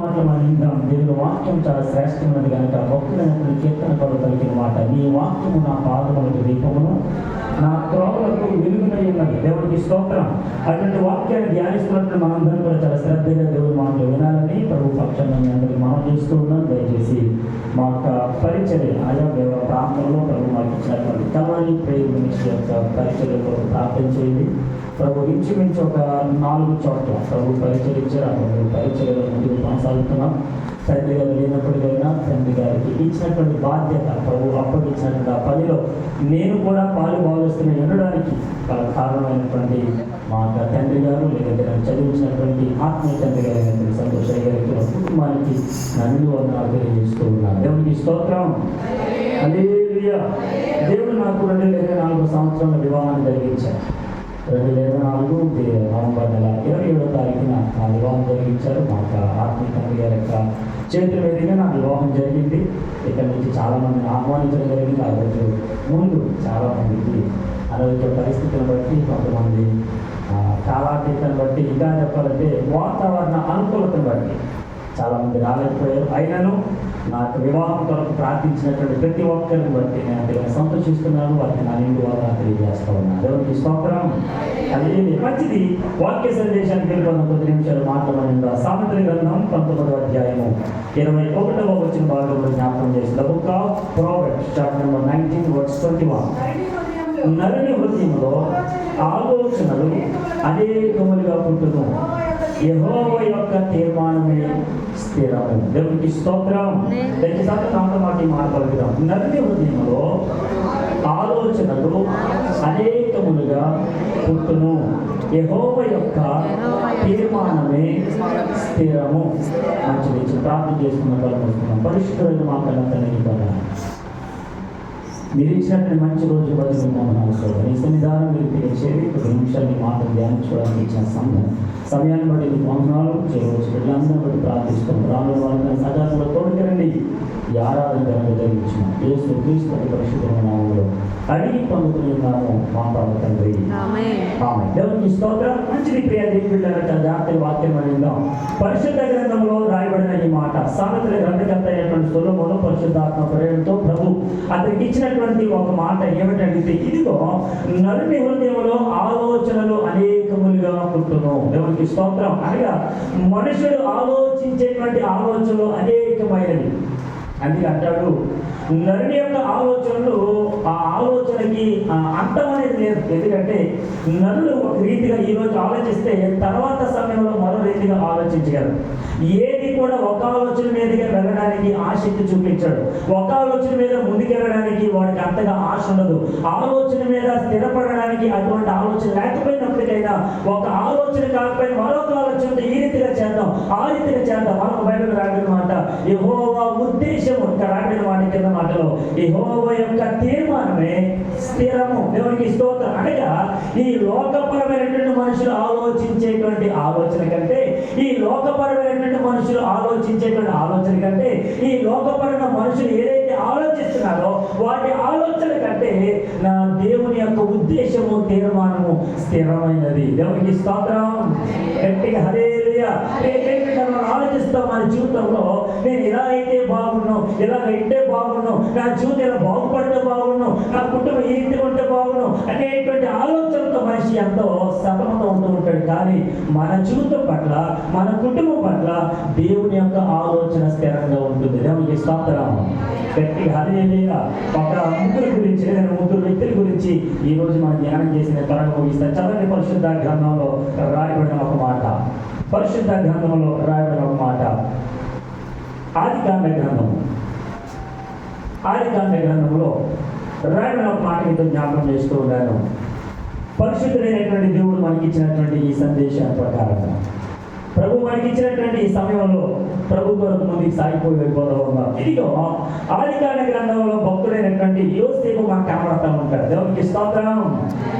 మాటలు మనం విందాం. దేవుని వాక్యం చాలా శ్రేష్టమైనది కనుక భక్తులైనటువంటి కీర్తనకారులు పలికిన మాట, నీ వాక్యము నా పాదములకు దీపమును నా త్రోవలకు వెలుగునై ఉన్నది. దేవునికి స్తోత్రం. అటువంటి వాక్యాన్ని ధ్యానిస్తున్నట్టు మనందరం కూడా చాలా శ్రద్ధగా దేవుని మాటలు వినాలని ప్రభు పక్షంగా మీ అందరికీ మనం చేస్తూ ఉన్నాం. దయచేసి మా యొక్క పరిచర్య ఆయా దేవ ప్రాంతంలో ప్రభు మాకు ఇచ్చినటువంటి కల్వరి ప్రేయర్ మినిస్ట్రీ యొక్క పరిచర్యలో ప్రార్థన చేయండి. ప్రభు ఇంచుమించు ఒక 4 చోట్ల ప్రభు పరిచయించారు. ఆ పరిచర్యలో ముందుకు కొనసాగుతున్నాం. తండ్రి గారు లేనప్పటికైనా తండ్రి గారికి ఇచ్చినటువంటి బాధ్యత ప్రభు అప్పగించినటువంటి ఆ పనిలో నేను కూడా పాలు భావిస్తున్న ఎనడానికి కారణమైనటువంటి మా తండ్రి గారు, లేదంటే నన్ను చదివించినటువంటి ఆత్మీయ తండ్రి గారు అయినటువంటి సంతోషయ్య గారికి కుటుంబానికి నన్ను వందనాలు తెలియజేస్తూ ఉన్నాను. దేవునికి స్తోత్రం. హల్లెలూయా. దేవుడు నాకు 2024 సంవత్సరంలో వివాహాన్ని జరిగించారు. 2024 నవంబర్ నెల 27వ తారీఖున నా వివాహం జరిగించారు. మా ఆత్మీయ తండ్రి గారి యొక్క చేతుల మీదుగా నా వివాహం జరిగింది. ఇక్కడ నుంచి చాలామందిని ఆహ్వానించడం జరిగింది. ఆ రోజు ముందు చాలామందికి అనారోగ్య పరిస్థితులను బట్టి, కొంతమంది కాలాతీతను బట్టి, ఇంకా చెప్పాలంటే వాతావరణ అనుకూలతను బట్టి చాలామంది రాలేకపోయారు. అయినను నాకు వివాహం కొరకు ప్రార్థించినటువంటి ప్రతి ఒక్కరిని బట్టి నేను సంతోషిస్తున్నాను. వారికి నా నిండు వాదన తెలియజేస్తూ ఉన్నాను. దేవునికి స్తోత్రం. అది మంచిది. వాక్య సందేశానికి వెళ్ళిపోయిన 9 నిమిషాలు మాట్లాడండి. సామెతల గ్రంథం 19వ అధ్యాయము 21వ వచన భాగంలో జ్ఞాపకం చేసిన book of Proverbs chapter number 19 verse 21. నరుని హృదయంలో ఆలోచనలు అనేకములుగా పుట్టును, యెహోవా యొక్క తీర్మానమే స్థిరము. దేవునికి స్తోత్రం. దయచేసి నాతో మాట్లాడుదాం. నరుని హృదయంలో ఆలోచనలు అనేకములుగా పుట్టును, యెహోవా యొక్క తీర్మానమే స్థిరము. మంచిది. ప్రార్థన చేసుకున్న కలుపుతున్నాం. పరిశుద్ధులైన మా కళ్ళంతని కదా మీరు ఇచ్చినటువంటి మంచి రోజు బట్టి మమ్మల్ని నీ సన్నిధానం మీరు తెలియచేది 10 నిమిషాలు మీ మాట ధ్యానించుకోవడానికి ఇచ్చిన సమయాన్ని బట్టి మీకు వందనాలు చేయవచ్చు. పిల్లలందరూ బట్టి ప్రార్థిస్తాం. రానున్న వాళ్ళని సజావులో తోడుకరండి. ఈ ఆరాధన జరిగించిన యేసు క్రీస్తు పరిశుద్ధమైన నామములో అడిగి పొందుతున్నాము మా ప్రభు తండ్రి. ఆమేన్. దేవునికి స్తోత్రం. మంచిది. ప్రియ దేవుళ్ళ జాతీయ వాక్యం విందాం. పరిశుద్ధ గ్రంథంలో రాయబడిన ఈ మాట సామెతల గ్రంథకర్త అయినటువంటి సొలొమోను పరిశుద్ధాత్మ ప్రేరణతో ప్రభు అతనికి ఇచ్చినటువంటి ఒక మాట ఏమిటంటే, ఇదిగో నరుని హృదయంలో ఆలోచనలు అనేకములుగా పుట్టును. దేవునికి స్తోత్రం. అనగా మనుషుడు ఆలోచించేటువంటి ఆలోచనలు అనేకమైనవి. అందుకే అంటాడు, నరుని యొక్క ఆలోచనలు ఆ ఆలోచనకి అంతం అనేది లేదు. ఎందుకంటే నరుడు ఒక రీతిగా ఈరోజు ఆలోచిస్తే తర్వాత సమయంలో మరో రీతిగా ఆలోచించగలరు. ఏది కూడా ఒక ఆలోచన మీదుగా వెళ్ళడానికి ఆసక్తి చూపించాడు. ఒక ఆలోచన మీద ముందుకెళ్ళడానికి వాడికి అంతగా ఆశ ఉండదు. ఆలోచన మీద స్థిరపడడానికి అటువంటి ఆలోచన లేకపోయినప్పటికైనా ఒక ఆలోచన కాకపోయినా మరొక ఆలోచన ఈ రీతిగా చేద్దాం, ఆ రీతిగా చేద్దాం. మనకు బైబిల్ రాబడిన మాట యెహోవా ఉద్దేశము, ఇంకా రాబడిన మాట కింద మాటలో యెహోవా యొక్క తీర్మానమే స్థిరము. దేవునికి స్తోత్రం. అనగా ఈ లోకపరమైనటువంటి మనుషులు ఆలోచించేటువంటి ఆలోచన కంటే, ఈ లోకపరమైనటువంటి మనుషులు ఆలోచించేటువంటి ఆలోచన కంటే, ఈ లోకపరమైన మనుషులు ఏదైతే ఆలోచిస్తున్నారో వాటి ఆలోచన కంటే నా దేవుని యొక్క ఉద్దేశము తీర్మానము స్థిరమైనది. దేవునికి స్తోత్రం. గట్టిగా హల్లెలూయా. మనం ఆలోచిస్తాం మన జీవితంలో, నేను ఇలా అయితే బాగున్నాను, ఇలా అయితే బాగున్నాను, నా జీవితం ఇలా బాగుపడితే బాగున్నాను, నా కుటుంబం ఈ రీతిగా ఉంటే బాగున్నాను అనేటువంటి ఆలోచనతో మనిషి ఎంతో సతమతం ఉంటూ ఉంటాడు. కానీ మన జీవితం పట్ల, మన కుటుంబం పట్ల దేవుని యొక్క ఆలోచన స్థిరంగా ఉంటుంది. దేవునికి స్తోత్రం. గట్టిగా హల్లెలూయా. ఒక ముగ్గురు గురించి, నేను 3 వ్యక్తుల గురించి ఈ రోజు మనం ధ్యానం చేసిన త్వరగా ముగిస్తాను. చదవండి. పరిశుద్ధ గ్రంథంలో రాయబడిన ఒక మాట, పరిశుద్ధ గ్రంథంలో రాయబడిన ఒక మాట, ఆదికాండ గ్రంథంలో రాయబడిన ఒక మాట మీతో జ్ఞాపకం చేస్తూ ఉన్నాను. పరిశుద్ధుడైనటువంటి దేవుడు మనకి ఇచ్చినటువంటి ఈ సందేశం ప్రకారంగా ప్రభు మనకి ఇచ్చినటువంటి ఈ సమయంలో ప్రభు కొరకు ముందుకు సాగిపోయి వెళ్ళిపోతూ ఉన్నాం. ఇదిగో ఆదికాండ గ్రంథంలో భక్తుడైనటువంటి యోసేపు మనకు కనబడతా ఉంటాడు. దేవునికి స్తోత్రం.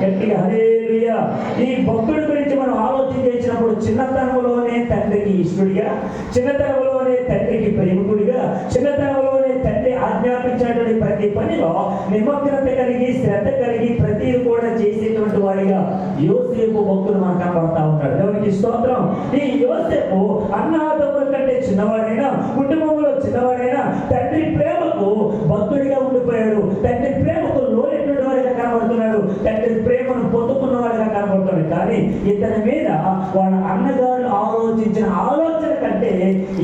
గట్టిగా హల్లెలూయా. ఈ భక్తుడి గురించి మనం ఆలోచన చేసినప్పుడు చిన్నతనంలోనే తండ్రికి ఇష్టడిగా, చిన్నతనంలోనే తండ్రికి ప్రేమికుడిగా, చిన్నతనంలోనే తండ్రి ఆజ్ఞాపించినటువంటి ప్రతి పని పనిలో నిమగ్నత కలిగి శ్రద్ధ కలిగి ప్రతి కూడా చేసేటువంటి వాడిగా యోసేపు భక్తులు మనకు కనబడతా ఉంటాడు. దేవునికి స్తోత్రం. ఈ యోసేపు అన్నాదమ్ముల కంటే చిన్నవాడైనా, కుటుంబంలో చిన్నవాడైనా తండ్రి ప్రేమకు భక్తుడిగా ఉండిపోయాడు. తండ్రి ప్రేమకు లోనెటువంటి వాడిగా కనబడుతున్నాడు. తండ్రి ప్రేమను పొందుకున్న వాడిగా కనబడుతున్నాడు. కానీ ఇతని మీద వాళ్ళ అన్నగారు ఆలోచించిన ఆలోచన కంటే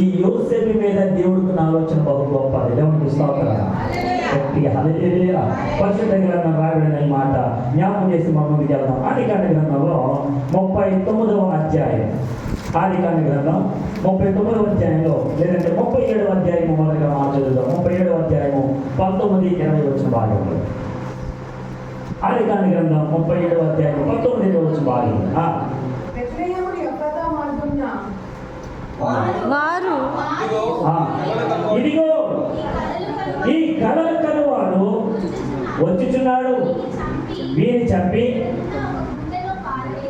ఈ యోసేపు మీద దేవుడికి ఆలోచన బహు గొప్పది. దేవునికి స్తోత్రం. హల్లెలూయా. పరిశుద్ధ గ్రంథం రాయబడిన ఈ మాట జ్ఞాపకం చేసి మన ముందుకు వెళ్దాం. ఆదికాండ గ్రంథంలో 39వ అధ్యాయం, ఆదికాండ గ్రంథం 39వ అధ్యాయంలో లేదంటే 37వ అధ్యాయము మొదలుగా మనం చదువుదాం. 37వ అధ్యాయము 19-20 వచ్చిన భాగంలో, ఆదికాండ గ్రంథం 37వ అధ్యాయం 19 వచ్చిన భాగం. వారు ఇదిగో ఈ కలల కనువాడు వచ్చుచున్నాడు, వీరిని చంపి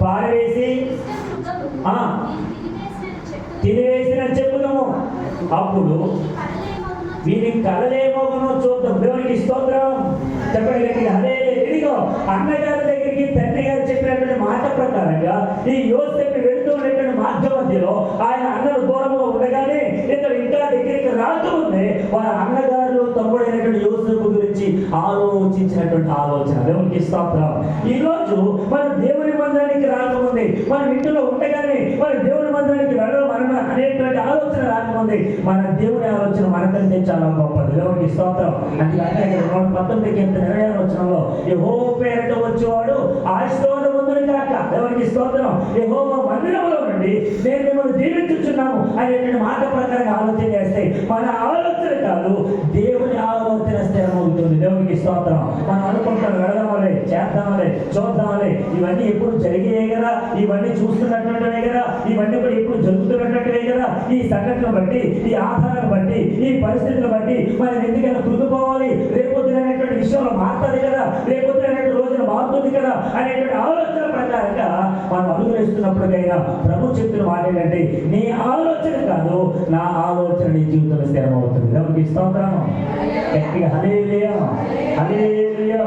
పారవేసి తినివేసిన చెప్పుదాము, అప్పుడు వీరి కలలేమోగనో చూద్దాం. దేవునికి స్తోత్రం. చెప్పండి గట్టిగా హల్లెలూయా. ఇదిగో అన్నగారి దగ్గరికి తండ్రి గారు చెప్పినటువంటి మాట ప్రకారంగా ఈ యోసేపు వెళుతూ ఉన్నటువంటి మార్గ మధ్యలో ఆయన అన్నలు దూరంలో ఉండగానే ఇతడు ఇంకా దగ్గరికి రాకముందే వారి అన్నగారు తమ్ముడైనటువంటి యోసేపు గురించి ఆలోచించినటువంటి ఆలోచన. దేవునికి స్తోత్రం. ఈ రోజు మనం దేవుని మందిరానికి రాకముందే, మనం ఇంటిలో ఉండగానే మన దేవుని మందిరానికి వెళ్ళడం అనేటువంటి ఆలోచన రాకముందే మన దేవుని ఆలోచన మనకంటే చాలా గొప్పది. దేవునికి స్తోత్రం. అందుకంటే 19 వచనంలో యెహోవా పేరిట వచ్చేవాడు ఆశీర్వాదవంతుడు కాక. దేవునికి స్తోత్రం. యెహోవా మందిరంలో నుండి నేను మిమ్మల్ని దీవించుచున్నాము అనేటువంటి మాట ప్రకారంగా ఆలోచన చేస్తే మన ఆలోచన కాదు, దేవుని ఆలోచన స్థిరమవుతుంది. దేవునికి స్తోత్రం. మనం అనుకుంటాం వెళదామలే, చేద్దామలే, చూద్దామలే, ఇవన్నీ ఎప్పుడు జరిగాయే కదా, ఇవన్నీ చూస్తున్నటువంటివే కదా, ఇవన్నీ కూడా ఎప్పుడు జరుగుతున్నటువంటివే కదా, ఈ సంఘటనలు బట్టి, ఈ ఆధారాలు బట్టి, ఈ పరిస్థితులు బట్టి మనం ఎందుకైనా కృంగిపోవాలి, రేపొద్దునటువంటి విషయంలో మారుతుంది కదా, రేపొద్దునటువంటి రోజున మారుతుంది కదా అనేటువంటి ఆలోచన ప్రకారంగా మనం అడుగు వేస్తున్నప్పటికైనా ప్రభు చెప్తున్న మాట ఏంటంటే నీ ఆలోచన కాదు, నా ఆలోచన నీ జీవితంలో స్థిరమవుతుంది. దేవునికి స్తోత్రం. గట్టిగా హల్లెలూయా, హల్లెలూయా.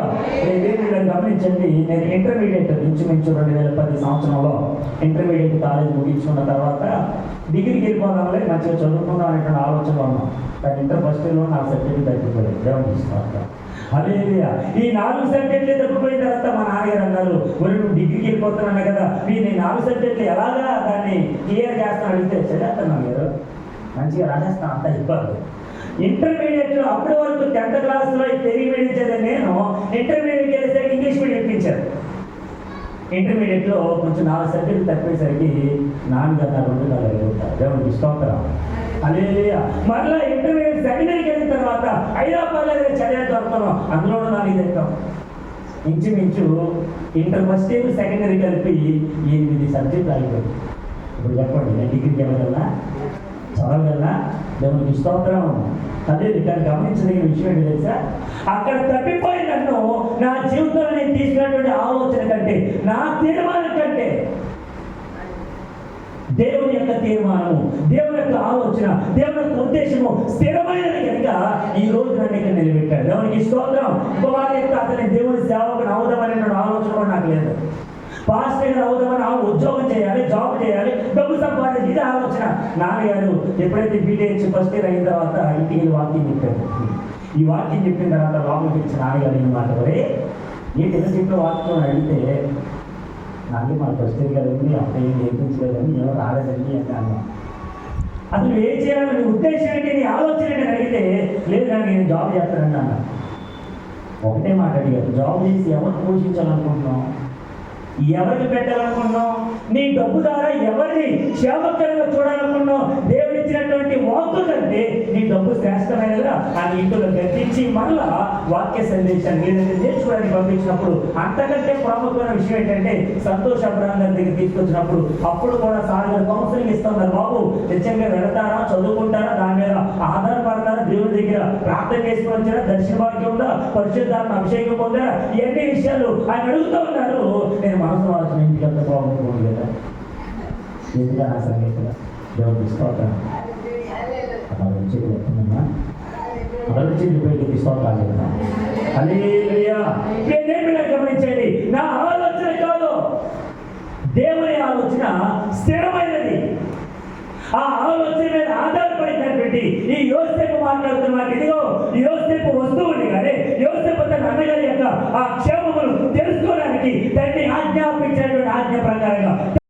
గమనించండి, నేను ఇంటర్మీడియట్ ఇంచుమించు 2010 సంవత్సరంలో ఇంటర్మీడియట్ కాలేజ్ ముగించుకున్న తర్వాత డిగ్రీకి వెళ్ళిపోదాంలే, మంచిగా చదువుకుందాం అనేటువంటి ఆలోచనలో ఉన్నాం. కానీ ఇంటర్ ఫస్ట్ ఇయర్లో నా సబ్జెక్ట్ తగ్గిపోయింది. దేవునికి స్తోత్రం. హల్లెలూయా. ఈ 4 సబ్జెక్టులు తగ్గిపోయిన తర్వాత మా నాన్నగారు అన్నారు, నువ్వు డిగ్రీకి వెళ్ళిపోతున్నాను కదా, నేను 4 సబ్జెక్టులు ఎలాగా దాన్ని క్లియర్ చేస్తాను అడిగితే చదివేస్తున్నాను గారు, మంచిగా రాసేస్తాను, అంత ఇబ్బంది. ఇంటర్మీడియట్లో అప్పటి వరకు 10th క్లాస్లో తెలుగు మీడియం చదివే నేను ఇంటర్మీడియట్కి వెళ్ళేసరికి ఇంగ్లీష్ మీడియం ఇప్పించారు. ఇంటర్మీడియట్లో కొంచెం 4 సబ్జెక్టులు తప్పిపోయేసరికి నాన్నగారు 2 నెలలు ఉంటారు. దేవునికి స్తోత్రం. హల్లెలూయా. మరలా ఇంటర్మీడియట్ సెకండరీకి వెళ్ళిన తర్వాత హైదరాబాద్లో చదివేద్దాం అనుకున్నాం, అందులోనూ 4 దగ్గర ఇంచుమించు ఇంటర్ ఫస్ట్ ఇయర్ సెకండరీ కలిపి 8 సబ్జెక్టులు అయిపోయి. ఇప్పుడు చెప్పండి, నేను డిగ్రీకి వెళ్ళగలనా, చదవగలనా? దేవునికి స్తోత్రం. అదే ఇక్కడ గమనించదగిన విషయం ఏంటి తెలుసా, అక్కడ తప్పిపోయి నన్ను నా జీవితంలో నేను తీసుకున్నటువంటి ఆలోచన కంటే, నా తీర్మానం కంటే దేవుని యొక్క తీర్మానము, దేవుని యొక్క ఆలోచన, దేవుని యొక్క ఉద్దేశము స్థిరమైనది కనుక ఈ రోజు నన్ను ఇక్కడ నిలబెట్టాడు. దేవునికి స్తోత్రం. వారి యొక్క అతని దేవుని సేవకుని అవుదామనేటువంటి ఆలోచన కూడా నాకు లేదు. పాస్టర్ అవుదామని ఉద్యోగం చేయాలి, జాబ్ చేయాలి, డబ్బు సంపాదించాలి, ఇది ఆలోచన. నాన్నగారు ఎప్పుడైతే బీటెక్ ఫస్ట్ ఇయర్ అయిన తర్వాత ఇంటికి వాక్యం చెప్పారు. ఈ వాక్యం చెప్పిన తర్వాత లోపలికి ఇచ్చిన నాన్నగారు అన్నమాట, వరే ఏంటి ఎలా చెప్పిన వాక్యం అడిగితే, నాకే మన ఫస్ట్ ఇయర్ కదండి, అప్పుడు ఏం నేర్పించలేదని, ఎవరు రాలేదండి అని అన్నా. అసలు ఏం చేయాలని నీ ఉద్దేశం ఏంటి, నీ ఆలోచన ఏంటి అని అడిగితే, లేదు కానీ నేను జాబ్ చేస్తానని అన్నా. ఒకటే మాట అడిగారు, జాబ్ చేసి ఎవరు పోషించాలనుకుంటున్నాం, ఎవరికి పెట్టాలనుకున్నాం, నీ డబ్బు ద్వారా ఎవరిని క్షేమకరంగా చూడాలనుకున్నావు, దేవుడు ఇచ్చినటువంటి వాక్కు కంటే నీ డబ్బు శ్రేష్టమైనదా అని ఇంట్లో గర్తించి మళ్ళా వాక్య సందేశాన్ని లేదంటే నేర్చుకోవడానికి పంపించినప్పుడు అంతకంటే ప్రముఖమైన విషయం ఏంటంటే సంతోష్ అబ్రహాం గారి దగ్గర తీసుకొచ్చినప్పుడు అప్పుడు కూడా సార్ గారు కౌన్సిలింగ్ ఇస్తున్నారు, బాబు నిజంగా వెళతారా, చదువుకుంటారా, దాని మీద ఆధారపడతారా, దేవుడి దగ్గర ప్రార్థన చేసుకుని వచ్చారా, దర్శన భాగ్యం ఉందా, పరిశుద్ధాత్మ అభిషేకం పొందారా, ఇవన్నీ విషయాలు ఆయన అడుగుతూ ఉన్నారు. నేను మనసు ఆలోచన ఇంటికి అంత బాగుంటుంది కదా, ఎందుకని ఆ సంగీతంగా దేవుడు తీసుకోవటాను అలా నుంచి చెప్తున్నామా, అలా నుంచి పైకి తీసుకోవాలి కదా. హల్లెలూయా. నేనేమిలా గమనించండి, నా ఆలోచన కాదు, దేవుని ఆలోచన స్థిరమైనది. ఆ ఆలోచన మీద ఆధారపడినటువంటి ఈ యోసేపు మాట్లాడుతున్న మాట ఇదిగో, యోసేపు వస్తూ ఉంది కానీ యోసేపు తన అన్నగారి యొక్క ఆ క్షేమమును తెలుసుకోవడానికి తండ్రి ఆజ్ఞాపించినటువంటి ఆజ్ఞ ప్రకారంగా